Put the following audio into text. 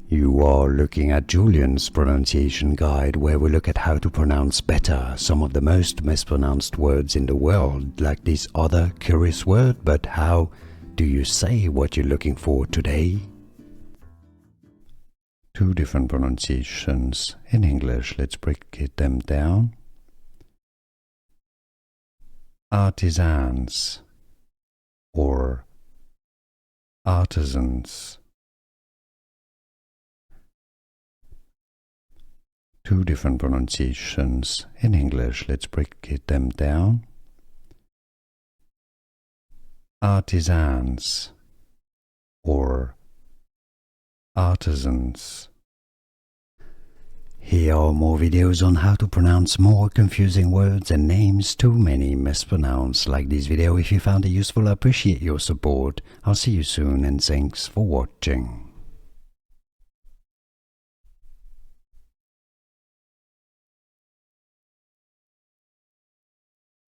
You are looking at Julian's pronunciation guide, where we look at how to pronounce better some of the most mispronounced words in the world, like this other curious word. But how do you say what you're looking for today? Two different pronunciations in English. Let's break them down. Artisans or artisans. Two different pronunciations in English. Let's break them down. Artisans or artisans. Here are more videos on how to pronounce more confusing words and names too many mispronounced. Like this video if you found it useful. I appreciate your support. I'll see you soon and thanks for watching.